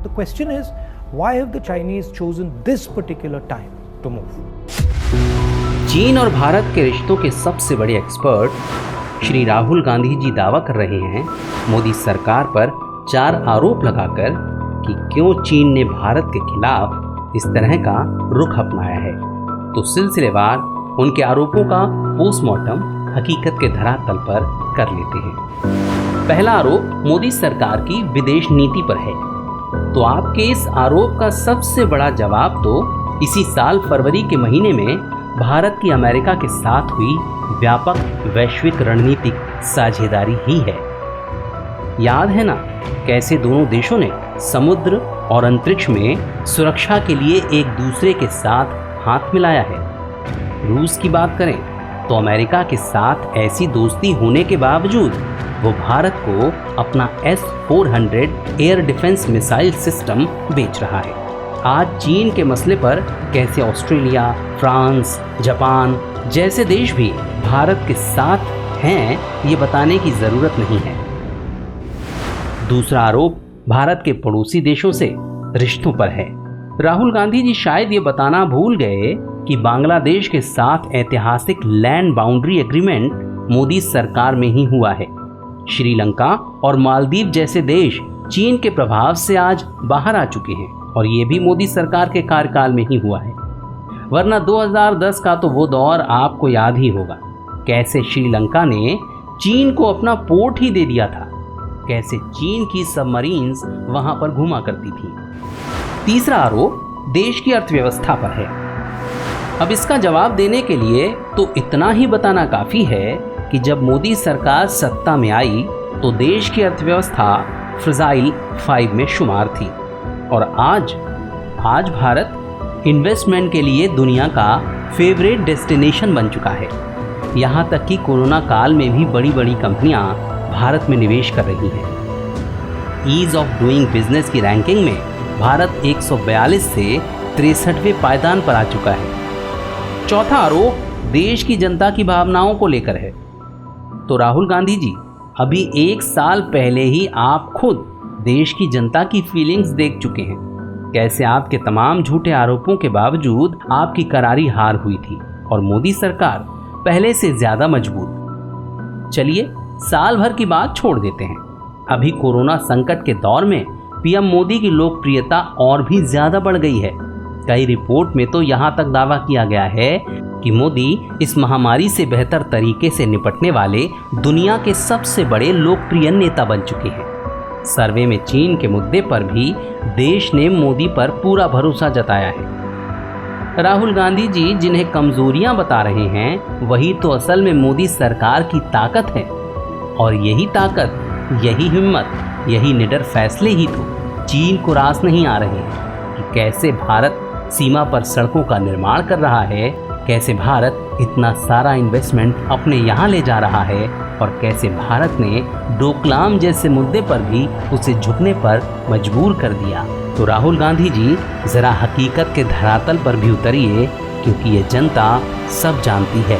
The question is, why have the Chinese chosen this particular time to move? चीन और भारत के रिश्तों के सबसे बड़े एक्सपर्ट श्री राहुल गांधी जी दावा कर रहे हैं मोदी सरकार पर 4 आरोप लगाकर कि क्यों चीन ने भारत के खिलाफ इस तरह का रुख अपनाया है। तो सिलसिलेवार उनके आरोपों का पोस्टमार्टम हकीकत के धरातल पर कर लेते हैं। पहला आरोप मोदी सरकार की विदेश नीति पर है। तो आपके इस आरोप का सबसे बड़ा जवाब तो इसी साल फरवरी के महीने में भारत की अमेरिका के साथ हुई व्यापक वैश्विक रणनीतिक साझेदारी ही है। याद है ना कैसे दोनों देशों ने समुद्र और अंतरिक्ष में सुरक्षा के लिए एक दूसरे के साथ हाथ मिलाया है। रूस की बात करें तो अमेरिका के साथ ऐसी दोस्ती होने के बावजूद वो भारत को अपना S-400 air defence missile system बेच रहा है। आज चीन के मसले पर कैसे ऑस्ट्रेलिया, फ्रांस, जापान जैसे देश भी भारत के साथ हैं ये बताने की ज़रूरत नहीं है। दूसरा आरोप भारत के पड़ोसी देशों से रिश्तों पर है। राहुल गांधी जी शायद ये बताना भूल गए कि बांग्लादेश के साथ ऐतिहासिक लैंड बाउंड्री एग्रीमेंट मोदी सरकार में ही हुआ है। श्रीलंका और मालदीव जैसे देश चीन के प्रभाव से आज बाहर आ चुके हैं और ये भी मोदी सरकार के कार्यकाल में ही हुआ है। वरना 2010 का तो वो दौर आपको याद ही होगा, कैसे श्रीलंका ने चीन को अपना पोर्ट ही दे दिया था, कैसे चीन की सबमरीन्स वहां पर घुमा करती थी। तीसरा आरोप देश की अर्थव्यवस्था पर है। अब इसका जवाब देने के लिए तो इतना ही बताना काफ़ी है कि जब मोदी सरकार सत्ता में आई तो देश की अर्थव्यवस्था फ्रजाइल 5 में शुमार थी और आज भारत इन्वेस्टमेंट के लिए दुनिया का फेवरेट डेस्टिनेशन बन चुका है। यहाँ तक कि कोरोना काल में भी बड़ी बड़ी कंपनियाँ भारत में निवेश कर रही हैं। ईज़ ऑफ डूइंग बिजनेस की रैंकिंग में भारत 142 से 63वें पायदान पर आ चुका है। चौथा आरोप देश की जनता की भावनाओं को लेकर है। तो राहुल गांधी जी, अभी 1 साल पहले ही आप खुद देश की जनता की फीलिंग्स देख चुके हैं, कैसे आपके तमाम झूठे आरोपों के बावजूद आपकी करारी हार हुई थी और मोदी सरकार पहले से ज़्यादा मजबूत। चलिए साल भर की बात छोड़ देते हैं। अभी कोरोना संकट के दौर में पीएम मोदी की लोकप्रियता और भी ज़्यादा बढ़ गई है। कई रिपोर्ट में तो यहाँ तक दावा किया गया है कि मोदी इस महामारी से बेहतर तरीके से निपटने वाले दुनिया के सबसे बड़े लोकप्रिय नेता बन चुके हैं। सर्वे में चीन के मुद्दे पर भी देश ने मोदी पर पूरा भरोसा जताया है। राहुल गांधी जी जिन्हें कमजोरियां बता रहे हैं वही तो असल में मोदी सरकार की ताकत है और यही ताकत, यही हिम्मत, यही निडर फैसले ही तो चीन को रास नहीं आ रहे हैं कि कैसे भारत सीमा पर सड़कों का निर्माण कर रहा है, कैसे भारत इतना सारा इन्वेस्टमेंट अपने यहाँ ले जा रहा है और कैसे भारत ने डोकलाम जैसे मुद्दे पर भी उसे झुकने पर मजबूर कर दिया। तो राहुल गांधी जी ज़रा हकीकत के धरातल पर भी उतरिए, क्योंकि ये जनता सब जानती है।